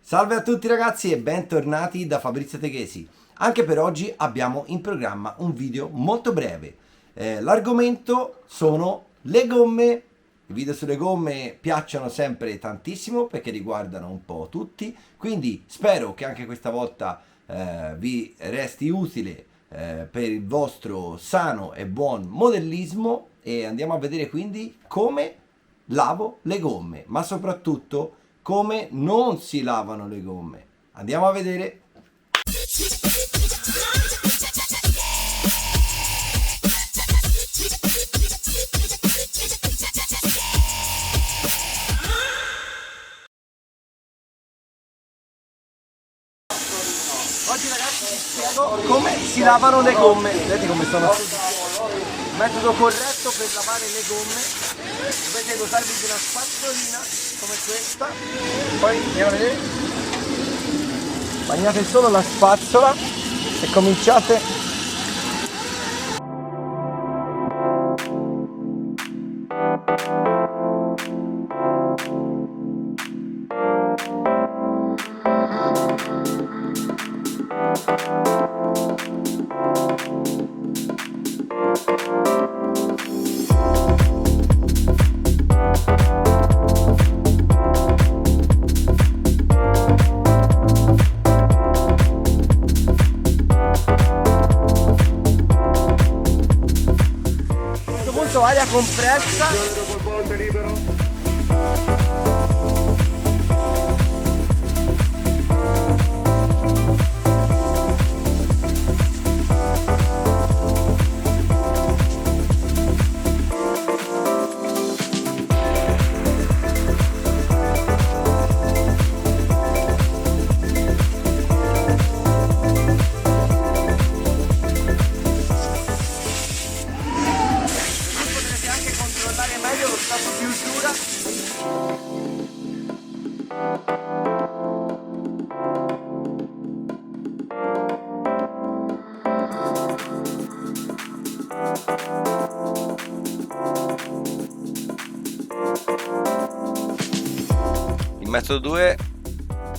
Salve a tutti ragazzi e bentornati da Fabrizio Teghesi. Anche per oggi abbiamo in programma un video molto breve. L'argomento sono le gomme. I video sulle gomme piacciono sempre tantissimo perché riguardano un po' tutti, quindi spero che anche questa volta vi resti utile per il vostro sano e buon modellismo, e andiamo a vedere quindi come lavo le gomme, ma soprattutto come non si lavano le gomme. Andiamo a vedere. Oggi ragazzi vi spiego come si lavano le gomme. Vedete come sono il metodo corretto per lavare le gomme. Dovete dotarvi di una spazzolina come questa, poi andiamo a vedere, bagnate solo la spazzola e cominciate . Aria compressa. Meglio lo stato di usura. Il metodo 2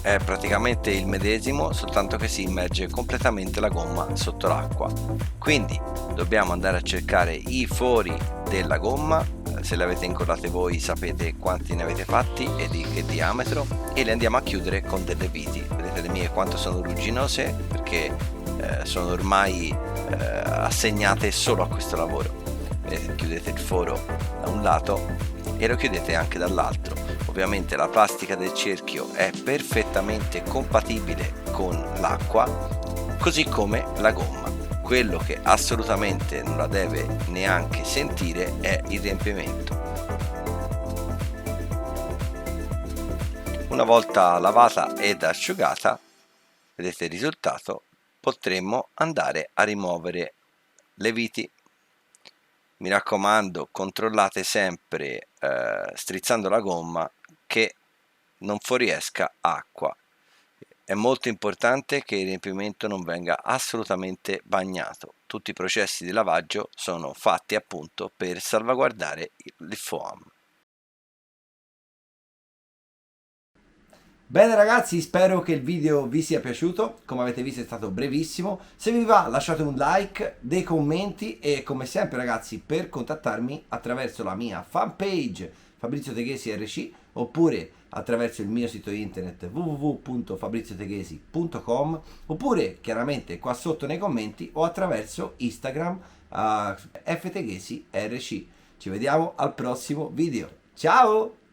è praticamente il medesimo, soltanto che si immerge completamente la gomma sotto l'acqua. Quindi dobbiamo andare a cercare i fori della gomma. Se le avete incollate voi sapete quanti ne avete fatti e di che diametro, e le andiamo a chiudere con delle viti. Vedete le mie quanto sono ruginose, perché sono ormai assegnate solo a questo lavoro. Vedete, chiudete il foro da un lato e lo chiudete anche dall'altro. Ovviamente la plastica del cerchio è perfettamente compatibile con l'acqua, così come la gomma. Quello che assolutamente non la deve neanche sentire è il riempimento. Una volta lavata ed asciugata, vedete il risultato, potremmo andare a rimuovere le viti. Mi raccomando, controllate sempre strizzando la gomma che non fuoriesca acqua. È molto importante che il riempimento non venga assolutamente bagnato. Tutti i processi di lavaggio sono fatti appunto per salvaguardare il foam. Bene ragazzi, spero che il video vi sia piaciuto. Come avete visto è stato brevissimo. Se vi va lasciate un like, dei commenti, e come sempre ragazzi, per contattarmi attraverso la mia fanpage Fabrizio Teghesi RC, oppure attraverso il mio sito internet www.fabrizioteghesi.com, oppure chiaramente qua sotto nei commenti, o attraverso Instagram fteghesirc. Ci vediamo al prossimo video. Ciao!